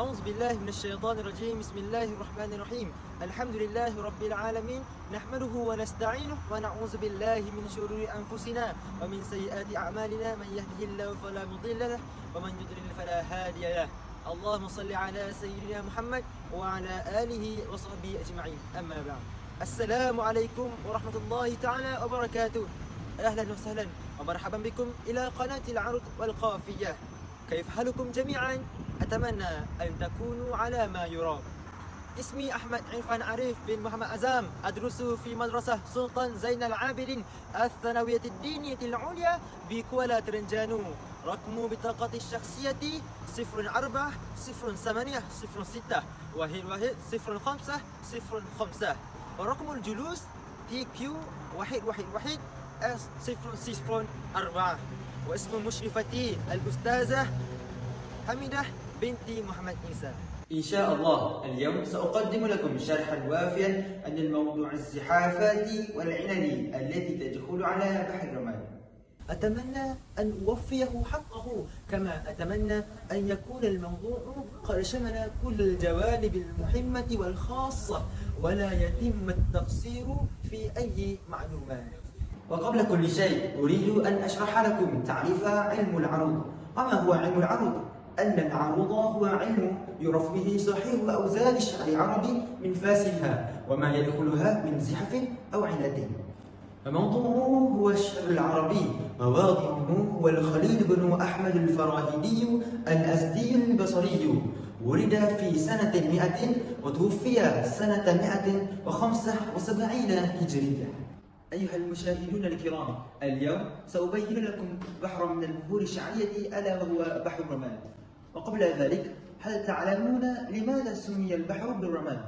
أعوذ بالله من الشيطان الرجيم. بسم الله الرحمن الرحيم. الحمد لله رب العالمين، نحمده ونستعينه ونعوذ بالله من شرور أنفسنا ومن سيئات أعمالنا، من يهده الله فلا مضل له ومن يضلل فلا هادي له. اللهم صل على سيدنا محمد وعلى آله وصحبه أجمعين. أما بعد، السلام عليكم ورحمة الله تعالى وبركاته. أهلا وسهلا ومرحبا بكم إلى قناة العرض والقافية. كيف حالكم جميعا؟ أتمنى أن تكونوا على ما يرام. اسمي أحمد عرفان عريف بن محمد أزام، أدرس في مدرسة سلطان زين العابدين الثانوية الدينية العليا بكوالا ترنجانو. رقم بطاقة الشخصية 040806 110505. ورقم الجلوس TQ 111 S064. واسم مشرفتي الأستاذة حميدة بنت محمد عيسى. إن شاء الله اليوم سأقدم لكم شرحا وافيا عن الموضوع الزحافات والعلل التي تدخل على بحر الرمال. أتمنى أن أوفيه حقه، كما أتمنى أن يكون الموضوع قد شمل كل الجوانب المهمة والخاصة، ولا يتم التقصير في أي معلومات. وقبل كل شيء أريد أن أشرح لكم تعريف علم العروض. وما هو علم العروض؟ أن العروض هو علم يعرف به صحيح أوزان الشعر العربي من فاسدها وما يدخلها من زحف أو علة. فموضوعه هو الشعر العربي، مواضعه هو الخليل بن أحمد الفراهيدي الأزدي البصري. ولد في سنة 100 وتوفي سنة 175 هجرية. أيها المشاهدون الكرام، اليوم سأبين لكم بحرا من البحور الشعرية ألا وهو بحر الرمال. وقبل ذلك، هل تعلمون لماذا سمي البحر بالرمال؟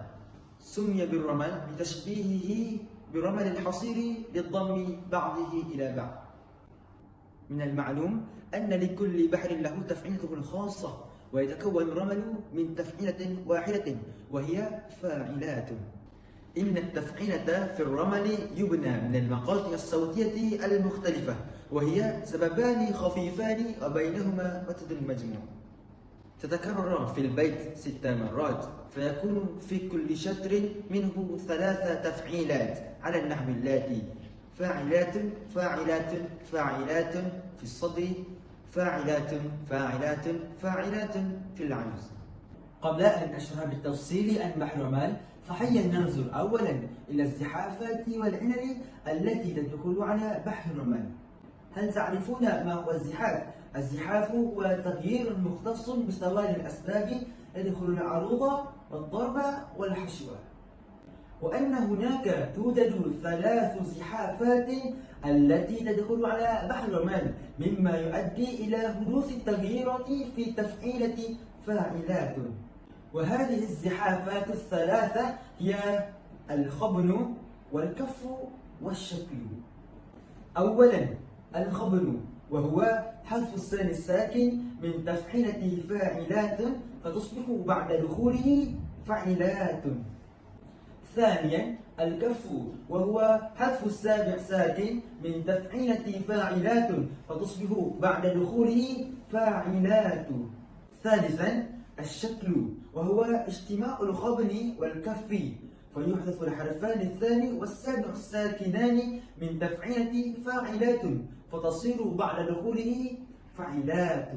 سمي بالرمال لتشبيهه برمل الحصير للضم بعضه إلى بعض. من المعلوم أن لكل بحر له تفعيلته الخاصة، ويتكون الرمل من تفعيلة واحدة وهي فاعلات. إن التفعيلة في الرمل يبنى من المقاطع الصوتية المختلفة، وهي سببان خفيفان وبينهما متد مجموع. تتكرر في البيت 6 مرات، فيكون في كل شطر منه 3 تفعيلات على النحو الآتي: فاعلات فاعلات فاعلات في الصدر، فاعلات فاعلات فاعلات في العجز. قبل أن أشرح بالتفصيل عن بحر الرمال، فهيا ننظر أولا إلى الزحافات والعلل التي تدخل على بحر الرمال. هل تعرفون ما هو الزحاف؟ الزحاف هو تغيير مختص بسواد الأسباب يدخل العروض والضرب والحشو. وأن هناك توجد 3 زحافات التي تدخل على بحر الرمال، مما يؤدي إلى حدوث التغييرات في تفعيلة فاعلات. وهذه الزحافات ال3 هي الخبن والكف والشكل. أولا الخبن، وهو حذف السين الساكن من تفعيلة فاعلات فتصبح بعد دخوله فاعلات. ثانيا الكف، وهو حذف السابع ساكن من تفعيلة فاعلات فتصبح بعد دخوله فاعلات. ثالثا الشكل، وهو اجتماع الخبن والكف، فيحذف الحرفان الثاني والسابع الساكنان من تفعيلة فاعلات فتصير بعد دخوله فاعلات.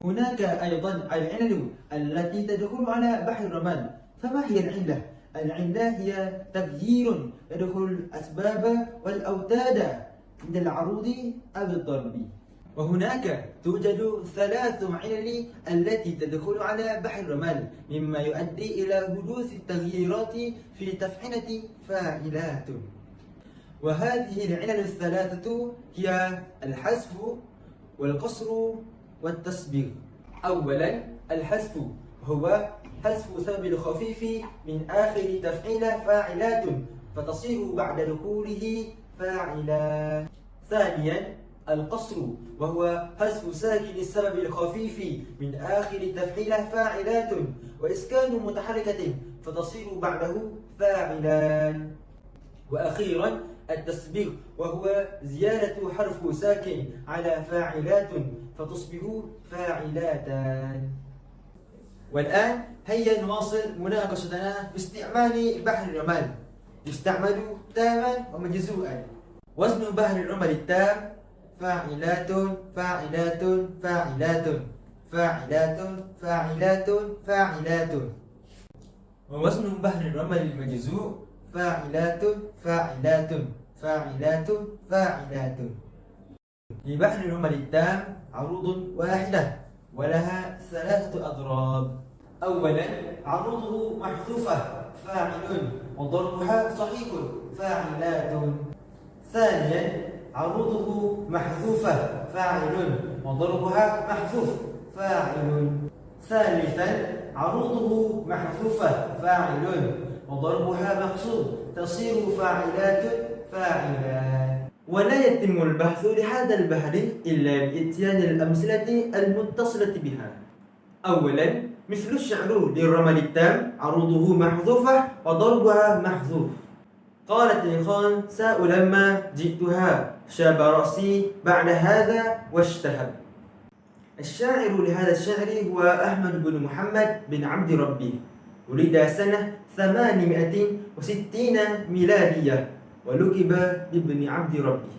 هناك أيضا العلل التي تدخل على بحر الرمال. فما هي العلة؟ العلة هي تغيير يدخل الأسباب والأوتاد من العروض أو الضرب. وهناك توجد 3 علل التي تدخل على بحر الرمال، مما يؤدي إلى حدوث التغييرات في تفعيلة فاعلات. وهذه العلل ال3 هي الحذف والقصر والتسبيغ. أولا الحذف، هو حذف سبب الخفيف من آخر تفعيلة فاعلات فتصير بعد دخوله فاعلات. ثانيا القصر، وهو حذف ساكن السبب الخفيف من آخر تفعيلة فاعلات وإسكان متحركة فتصير بعده فاعلان. وأخيرا التسبيغ، وهو زيادة حرف ساكن على فاعلات فتصبح فاعلاتان. والآن هيا نواصل مناقشتنا في استعمال بحر الرمل. يستعمل تاما ومجزوءا. وزن بحر الرمل التام فاعلات فاعلات فاعلات فاعلات فاعلات فاعلات. ووزن بحر الرمل المجزوء فاعلات فاعلات فاعلات فاعلات. لبحر الرمل التام عروض واحدة ولها 3 أضراب. أولا عروضه محذوفة فاعل وضربها صحيح فاعلات. ثانيا عروضه محذوفة فاعل وضربها محذوف فاعل. ثالثا عروضه محذوفة فاعل وضربها مقصور تصير فاعلات فاعلان. ولا يتم البحث لهذا البحر إلا بإتيان الأمثلة المتصلة بها. أولا مثل الشعر للرمل التام عروضه محذوفة وضربها محذوف. قالت الخان ساء لما جئتها شاب رأسي بعد هذا واشتهب. الشاعر لهذا الشعر هو أحمد بن محمد بن عبد ربه، ولد سنة 860 ميلادية ولقب بابن عبد ربه.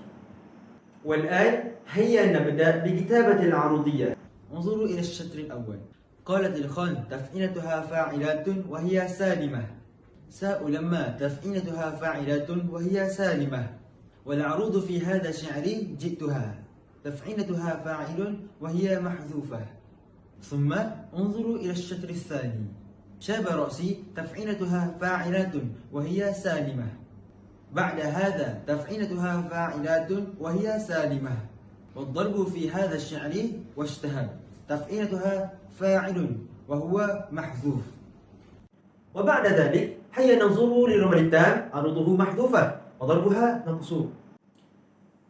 والآن هيا نبدأ بكتابة العروضية. انظروا إلى الشطر الأول. قالت الخان تفعيلتها فاعلات وهي سالمة. ساء لما تفعيلتها فاعلات وهي سالمة. والعروض في هذا الشعر جئتها تفعيلتها فاعل وهي محذوفة. ثم انظروا إلى الشطر الثاني. شاب رأسي تفعيلتها فاعلات وهي سالمة. بعد هذا تفعيلتها فاعلات وهي سالمة. والضرب في هذا الشعر واشتهب تفعيلتها فاعل وهو محذوف. وبعد ذلك هيا ننظر للرمل التام عروضه محذوفة وضربها مقصور.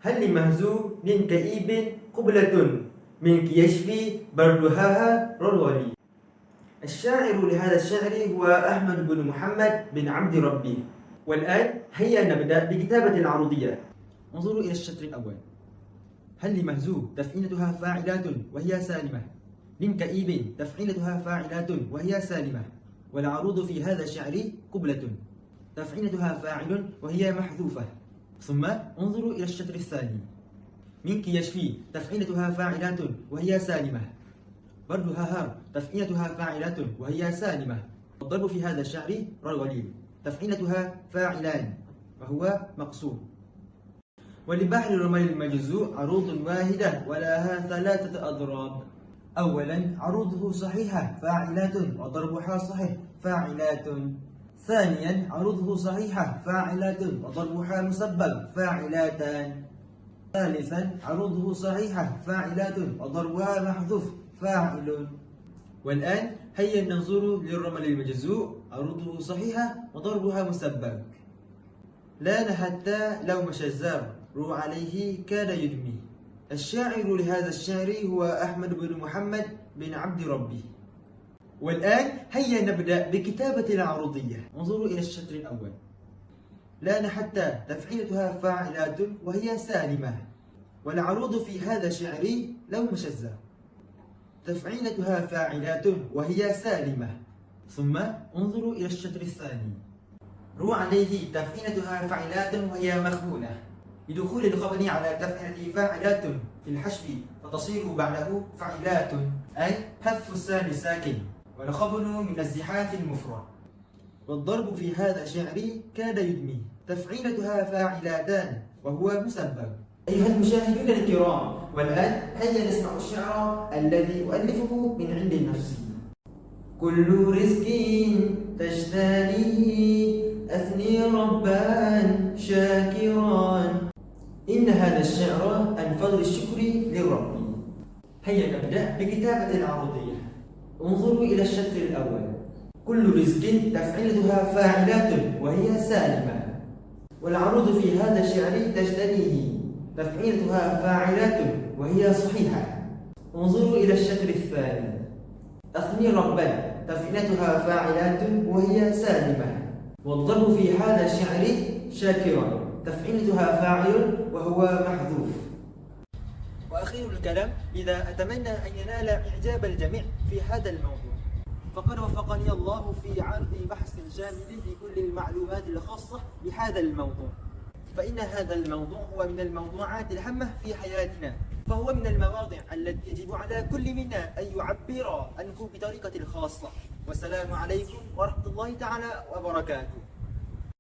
هل لمهزو من كئيب قبلة منك يشفي بردها رغلي. الشاعر لهذا الشعر هو أحمد بن محمد بن عبد ربه. والآن هيا نبدأ بكتابة العروضية. انظروا إلى الشطر الأول. هل لمهزو تفعيلتها فاعلات وهي سالمة. من كئيب تفعيلتها فاعلات وهي سالمة. والعروض في هذا الشعر قبلة تفعيلتها فاعل وهي محذوفة. ثم انظروا إلى الشطر الثاني. منك يشفي تفعيلتها فاعلات وهي سالمة. بردها هار تفعيلتها فاعلات وهي سالمة. والضرب في هذا الشعر رغليل تفعيلتها فاعلان وهو مقصور. ولبحر الرمل المجزوء عروض واحدة ولها 3 أضراب. أولا عروضه صحيحة فاعلات وضربها صحيح فاعلات. ثانيا عروضه صحيحة فاعلات وضربها مسبب فاعلاتان. ثالثا عروضه صحيحة فاعلات وضربها محذوف فاعل. والآن هيا ننظر للرمل المجزوء عروضه صحيحة وضربها مسبب. لان حتى لو مشى الزار رو عليه كاد يدمي. الشاعر لهذا الشعر هو أحمد بن محمد بن عبد ربه. والآن هيا نبدأ بكتابة العروضية. انظروا إلى الشطر الأول. لان حتى تفعيلتها فاعلات وهي سالمة. والعروض في هذا الشعر لو مشى الزار تفعيلتها فاعلات وهي سالمة. ثم انظروا إلى الشطر الثاني. رو عليه تفعيلتها فاعلات وهي مخبونة بدخول الخبر على تفعيلة فاعلات في الحشف فتصير بعده فاعلات أي حذف الثاني الساكن والخبر من الزحاف المفرد. والضرب في هذا الشعر كاد يدمي تفعيلتها فاعلاتان وهو مسبب. أيها المشاهدون الكرام، والآن هيا نسمع الشعر الذي أؤلفه من عند نفسي. كل رزق تجتنيه أثني ربا شاكرا. إن هذا الشعر عن فضل الشكر للرب. هيا نبدأ بكتابة العروضية. انظروا إلى الشطر الأول. كل رزق تفعيلتها فاعلات وهي سالمة. والعروض في هذا الشعر تجتنيه تفعيلتها فاعلات وهي صحيحة. انظروا إلى الشطر الثاني. أثني ربا تفعيلتها فاعلات وهي سالمة. والضرب في هذا الشعر شاكرا تفعيلتها فاعل وهو محذوف. وأخير الكلام، إذا أتمنى أن ينال إعجاب الجميع في هذا الموضوع فقد وفقني الله في عرض بحث جامد لكل المعلومات الخاصة بهذا الموضوع. فإن هذا الموضوع هو من الموضوعات الهامة في حياتنا، فهو من المواضع التي يجب على كل منا أن يعبر عنه بطريقة خاصة. والسلام عليكم ورحمة الله تعالى وبركاته.